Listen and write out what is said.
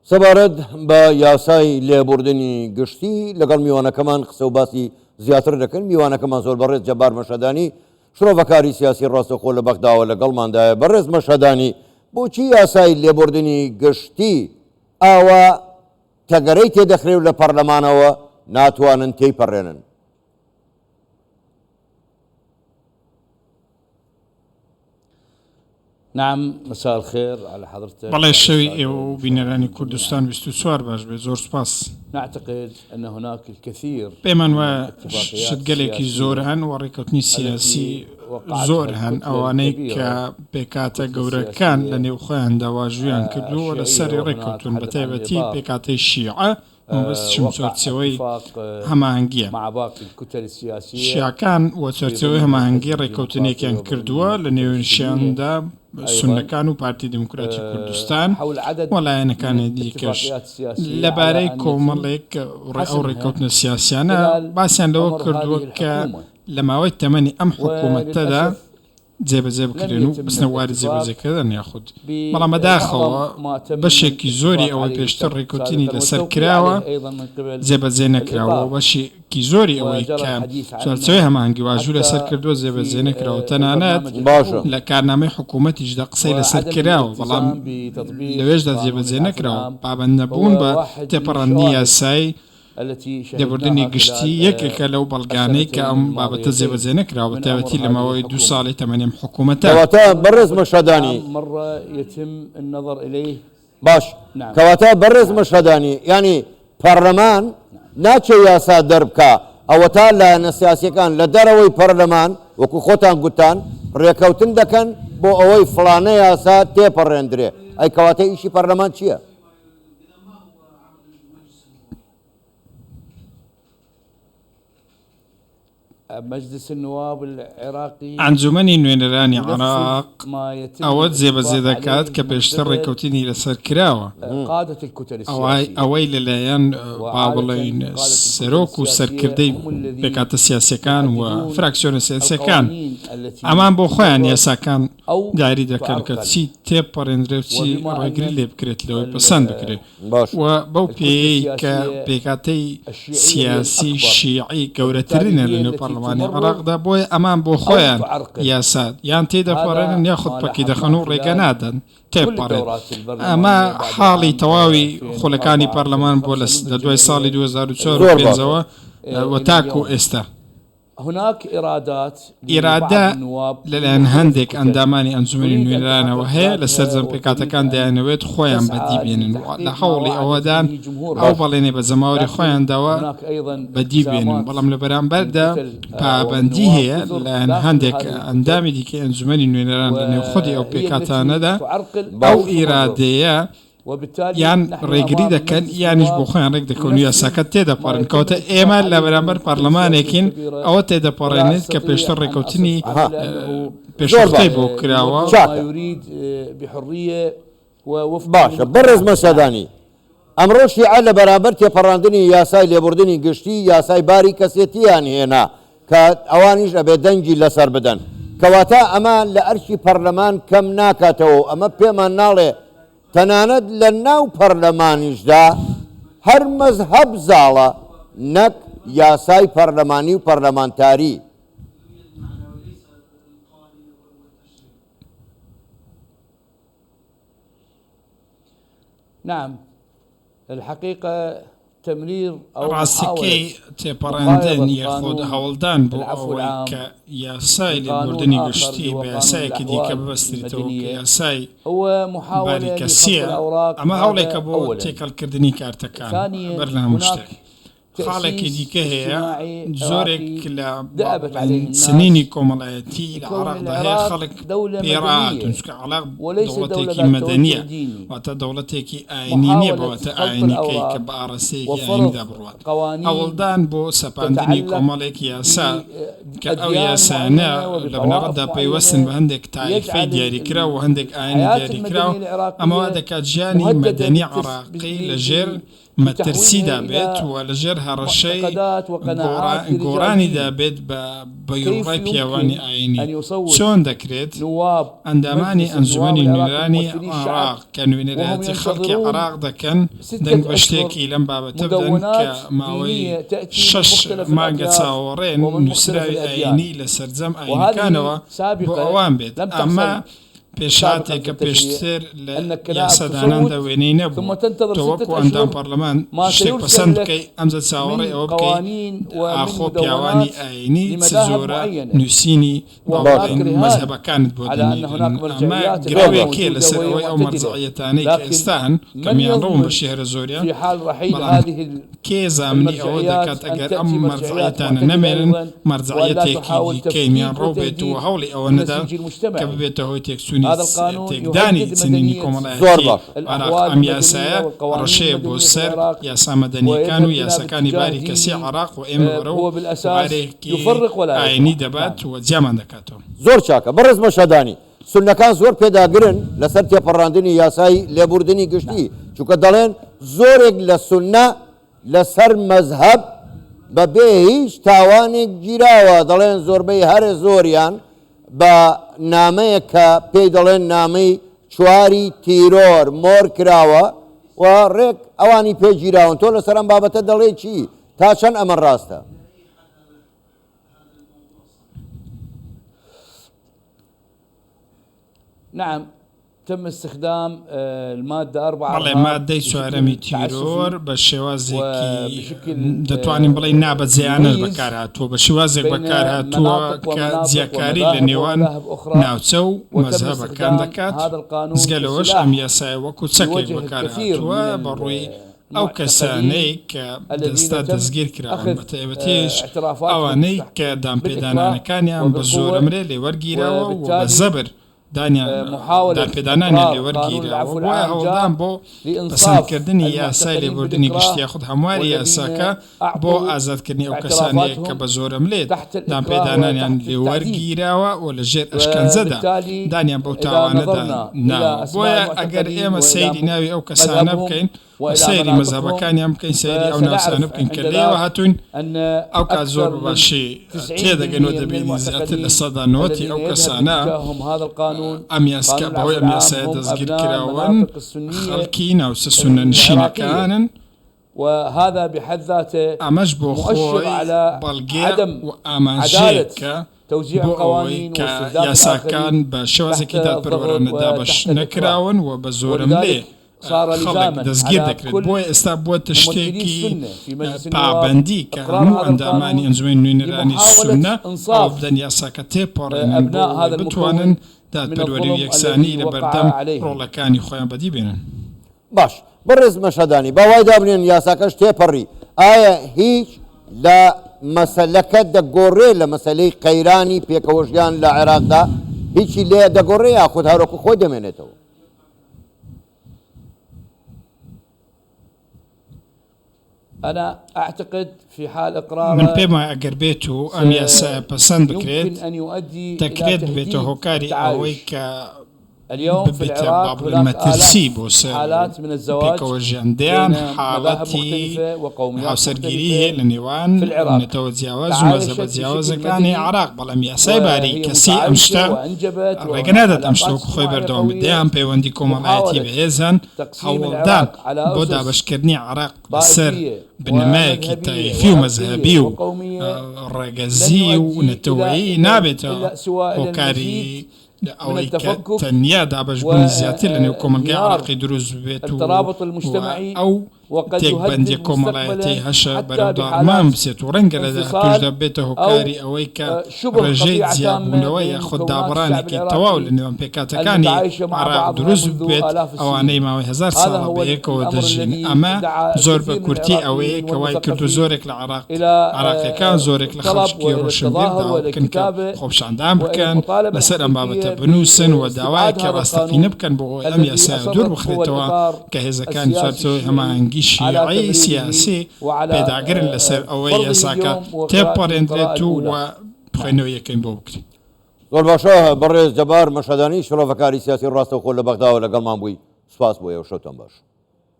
سەبارەت بە یاسای لێبوردنی گشتی لەگەڵ میوانەکەمان قسە و باسی زیاتر دەکەن. میوانەکەمان زۆر بەڕێز جەبار مەشەدانی شرۆڤەکاری سیاسی ڕاستەخۆ لە بەغداوە لەگەڵماندایە. بەڕێز مەشەدانی، بۆچی یاسای لێبوردنی گشتی ئاوا تەگەرەی تێدەخرێ و لە پەرلەمانەوە ناتوانن تێیپەڕێنن؟ نعم، مساء الخير على حضرتك. بەڵێ شەوی ئێوە و بینەرانی کوردستان 24 باش بێ. زۆر سپاس. نعتقد أن هناك الكثير پێمان وایە شتگەلێکی زۆر هەن و ڕێکەوتنی سیاسی زۆر هەن ئەوانەی کە پێکاتە گەورەکان لە نێو خۆیان داواژویان کردووە لەسەری ڕێکەوتون بە تایبەتی پێکاتەی شیعە وەبەستشم چۆرچەوەی هەماهەنگیە. شیعەکان وە چۆرچەوەی هەماهەنگی ڕێکەوتنێکیان کردووە لە نێوێنشیاندا سونەکان و پارتی دموکراتی کوردستان وەلایەنەکانی دیکەش لەبارەی کۆمەڵێک ئەو ڕێکەوتنە سیاسیانە باسییان لەوە کردووە کە لە ماوەی تەمەنی ئەم حکوومەتەدا جێبەجێ بکرێن و بستنە واری جێبەجێکردن یاخود بەڵام بەداخەوە بەشێکی زۆری ئەوەی پێشتر ڕێکەوتنی لەسەر کراوە جێبەجێ نەکراوە و بەشێکی زۆری ئەوەی کە چوارچەوەی هەماهەنگی واژوو لەسەر کردووە جێبەجێ نەکراوە. تەنانەت لە کارنامەی حکوومەتیشدا قسەی لەسەر کراوە بەڵام لەوێشدا جێبەجێ نەکراوە. پابەند نەبوون بە تێپەڕاندنی یاسایی لێبوردنی گشتی یەکێکە لەو بەڵگانەی کە ئەم بابەتە جێبەجێ نەکراوە بە تایبەتی لە ماوەی 2 ساڵی تەمەنی حکوومەتە. کەواتە بەڕێز مەشەدانی باش، کەواتە بەڕێز مەشەدانی ینی پەرلەمان ناچێ یاسا دەربکە، ئەوە تا لایەنە سیاسیەکان لە دەرەوەی پەرلەمان وەکو خۆتان گوتان ڕێکەوتن دەکەن بۆ ئەوەی فڵانە یاسا تێپەڕێندرێ. ئەی کەواتە ئیشی پەرلەمان چییە؟ مجلس النواب العراقي ئەنجومەنی نوێنەرانی عێراق ئەوە جێبەجێ دەکات کە پێشتر ڕێکەوتنی لەسەر کراوە. ئەوەی لەلایەن با بڵێین سەرۆک و سەرکردەی پێکاتە سیاسیەکان و فراکسیۆنە سیاسیەکان ئەمان بۆ خۆیان یاساکان داری دەکەن کە چی تێپەڕێندرێ و چی ڕێگری لێ بکرێت لەوەی پەسەند بکرێت و بەو پێی کە پێکاتەی سیاسی شیعی گەورەترینە لە نێو پەرلەمانی عێراقدا بۆیە ئەمان بۆ خۆیان یاسات یان تێدەپەڕێنن یاخود پەکی دەخەن و ڕێگە نادەن تێپەڕێت. ئەمە حاڵی تەواوی خۆلەکانی پەرلەمان بۆ لە دوای ساڵی 2004 و تاکو ئێستا. ئێرادە لەلایەن هەندێک ئەندامانی ئەنجومەنی نوێنەرانەوە هەیە لەسەر جەم پێکاتەکان دەیانەوێت خۆیان بەدی بێنن لە هەوڵی ئەوەدان ئەو بەڵێنێ بە جەماوەری خۆیانداوە بەدی بێنن. بەڵام لە بەرامبەردا پابەندی هەیە لەلایەن هەندێک ئەندامی دیکە ئەنجومەنی نوێنەران لە نێو خودی ئەو پێکاتانەدا ئەو ئێرادەیە یان ڕێگری دەکەن یانیش بۆ خۆیان ڕێک دەکەن و یاساکە تێدەپەڕن. کەواتە ئێمە لە بەرامبەر پەرلەمانێکین ئەوە تێدەپەڕێنێت کە پێشتر ڕێکەوتنی پێشوەختەی بۆ کراوە. باشە بەڕێز مەشەدانی، ئەمڕۆ شیعە لە بەرامبەر تێپەڕاندنی یاسای لێبوردنی گشتی یاسای باری کەسێتیان هێنا کە ئەوانیش ئەبێ دەنگی لەسەر بدەن. کەواتە ئەمە لە ئەرشی پەرلەمان کەم ناکاتەوە. ئەمە پێمان ناڵێ تەنانەت لە ناو پەرلەمانیشدا هەر مەزهەب زاڵە نەک یاسای پەرلەمانی و پەرلەمانتاری. نعم، الحقيقة تمرير ڕاستیکەی تێپەڕاندن یاخۆد هەوڵدان بۆ ئەوەی کە یاسای لێبوردنی گشتی بە یاسایەکی دیکە ببەستێتەوە کە یاسای باریکەسیە، ئەمە هەوڵێکە بۆ تێکەڵکردنی کارتەکان بەر لە هەموو شتێک. خاڵێکی دیکە هەیە زۆرێک لە سنینی کۆمەڵایەتی لە عێراقدا هەیە خەڵک پێڕاهاتون چونکە عێراق دەوڵەتێکی مەدەنیە واتە دەوڵەتێکی ئاینی نییە بەواتە ئاینیکەی کە بە ئارەسەیەکی ئاینیدا بڕوات. هەوڵدان بۆ سەپاندنی کۆمەڵێک یاسا کە ئەو یاسانە لە بنەڕەتدا پەیوەستن بە هەندێک تایفەی دیاریکرا و هەندێک ئاینی دیاریکراوە. ئەمەوە دەکات ژیانی مەدەنی عێراقی لەژێر مەترسیدا بێت و لەژێر هەڕەشەی معتقدات وقناعات گۆڕانی لرجال دەبێت بە كيف یوڕای يمكن پیاوانی أن ئاینی يصوت چۆن دەکرێت نواب ئەندامانی مجلس ئەنجومەنی النواب نوێرانی ممثلي عراق الشعب کە نوێنەرەتی وهم خەڵکی ينتظرون عراق دەکەن 6 دەنگ بە أشهر شتێکی لەم بابەتە بدەن کە مدونات ماوەی دينية تأتي من 6 مختلف مانگە الأديان چاوەڕێن ومن مختلف نووسراوی الأديان. ئاینی لە سەرجەم وهذه ئاینەکانەوە بۆ سابقة ئەوان بێت لم ئەمە تحصل پێشاتێککە پێشتر لە أنك لا یاسەداناندا وێنەی تصوت ثم نەبوو تنتظر تۆ 6 وەکو ئەندام أشهر پەرلەمان ما شتێک سيرسل پەسەند لك بکەی ئەمجە چاوەڕێ ئەوە بکەیت قوانين ومن ئاخۆ پیاوانی مدونات ئاینی چ لمذاهب زۆرە معينة نووسینی وهناك رهان مەذهبەکانت بۆ على أن هناك ئەمە مرجعيات گراوێکێ موجودة لەسەر وهي ئەوەی ئەو معتدلة. مەرجعیەتانەی کە لكن ئێستان من کەمیان ڕۆم بە يضمن شێرە زۆریان في حال رحيل بەڵام هذه کێ زامنی ئەوە دەکات ئەگەر ئەم مەرجعیەتانە نەمێنن مەرجعیەتێکی کەمیان ڕۆ بێت و هەوڵی ئەوە نەدا کە ببێتە هۆی تێکچوونی تێکدانی چنینی کۆمەڵایەتی عراق ئەم یاسایە ڕەشەیە بۆ سەر یاسا مەدەنیەکان و یاسەکانی باری کەسی عراق و ئێمە وەرە و وارێکی ئاینی دەبات و جیامان دەکاتەوە زۆر چاکە بەڕێز مەشەدانی سونەکان زۆر پێداگرن لەسەر تێپەڕاندنی یاسای لێبوردنی گشتی چونکە دەڵێن زۆرێک لە سونە لەسەر مەذهب بەبێ هیچ تاوانێک گیراوە دەڵێن زۆربەی هەرە زۆریان بە نامەیە کە پێی دەڵێن نامەی چواری تیرۆر مۆر کراوە و ڕێک ئەوانی پێگیراون تۆ لەسەر ئەم بابەتە دەڵێ چی تا چەند ئەمە ڕاستە نعم تم استخدام المادة 4 بەڵێ مادەی چوارەمی تیرۆر بە شێوازێکی دەتوانین بڵێ نابەجێیانە بەکارهاتووە بە شێوازێک بەکارهاتووە کە جیاکاری لە نێوان ناوچە و مەذهبەکان دەکات جگە لەوەش ئەم یاسایە وەکو چەکێک بەکارهاتووە بەڕووی ئەو کەسانەی کە دەستا دەستگیر کراون بە تایبەتیش ئەوانەی کە دامپێدانانەکانیان بە زۆرەمرێ لێوەرگیرەوە و بە زەبر دانپێدانانی لێوەرگیرەوە وایە هەوڵدان بۆ پەسەندکردنی یاسای لێبوردنی گشتی یاخود هەمواری یاساکە بۆ ئازادکردنی ئەو کەسانەیە کە بە زۆرەملێت دامپێدانانیان لێوەرگیراوە و لە ژێر ئەشکەنجەدا دانیان بەو تاوانەدا ناوە بۆیە ئەگەر ئێمە سەیری ناوی ئەو کەسانە بکەین سەیری مەذهبەکانیان بکەین سەیری ئەو ناوسانە بکەین کە لێوە هاتوون ئەو کات زۆر باشی تێدەگەنەوە دەبینی زیاتر لە سەدا نۆتی ئەو کەسانە ئەم یاسکە بەهۆی ئەم یاسایە دەستگیر کراون خەڵکی ناوچە سونە نشینەکانن وهذا بحد ذاته ئەمەش بۆ خۆی بەڵگێ و ئاماژەیەکە توزيع قوانين کە یاساکان بە شێوازێکی دادپەروەرانەدا بەش نەکراون و بە زۆرم لێ خەڵک دەستگیر دەکرێت بۆیە ئێستا بووە شتێکی پابەندی کە هەموو ئەندامانی ئەنجومەی نوێنەرانی سونە ئەو بدەن یاساکە تێپەڕێنن بۆ بتوانن دادپەروەری و یەکسانی لە بەردەم ڕۆڵەکانی خۆیان بەدی بێنن باش بەڕێز مەشەدانی باوای دابنێن یاساکەش تێپەڕی ئایا هیچ لە مەسەلەکە دەگۆڕێ لە مەسەلەی قەیرانی پێکەوەژیان لە عێراقدا هیچی لێ دەگۆڕێ یاخود هەروەکو خۆی دەمێنێتەوە أنا أعتقد في حال إقرار من پێم وایە ئەگەر بێت و ئەم یاسایە پەسەند بکرێت دەکرێت بێتە هۆکاری ئەوەی کە اليوم في العراق هناك حالات من الزواج پێکەوەژیاندیان حاڵەتی هاوسەرگیری هەیە لە نێوان نەتەوە جیاواز و مەذهبە جیاوازەکانی عراق بەڵام یاسای باری کەسی ئەم شتە ڕێگە نادات ئەم شتۆکو خۆی بەردەوام بدەیان پەیوەندی کۆمەڵایەتی بەهێزان هەوڵدان بۆ دابەشکردنی عراق بەسەر بنەمایەکی تایفی و مەذهبی و ڕێگەزی و نەتەوەیی نابێتەوە هۆکاری ئەوەی کە تەنیا دابەشبوونی زیاتر لە نێو کۆمەلگای عراقی دروست بێت و ئەو تێکبەندی کۆمەڵایەتی هەشە بەرەوداڕمان بچێت و ڕەنگە لە داهاتووشدا بێتە هۆکاری ئەوەی کە ڕێژەی جیاببوونەوە یاخود دابڕانێکی تەواو لە نێوان پێکاتەکانی عراق دروست بێت ئەوانەی ماوەی 1000 ساڵ بەیەکەوە دەژین ئەمە زۆر بە کورتی ئەوەیە کە وای کرد و زۆرێک لە عراقیەکان زۆرێک لە خەڵکی ڕۆشنبیرکن کە خۆپشاندان بکەن لەسەر ئەم بابەتە بنووسن و داوایەکی ڕاستەقینە بکەن بۆ ئەم یاسایە دوور بخرێتەوە کە هێزەکانی چوارچەوەی هەماهەنگی شیعی سیاسی پێداگرن لەسەر ئەوەی یاساکە تێپەڕێنرێت و بخوێنەوە یەکەین بۆ بکرێت زۆر باشە بەڕێز جەبار مەشەدانی شڵۆڤەکاری سیاسی ڕاستەوخۆ لە بەغداوە لەگەڵمان بووی سوپاس بۆ ئێوە شەوتان باش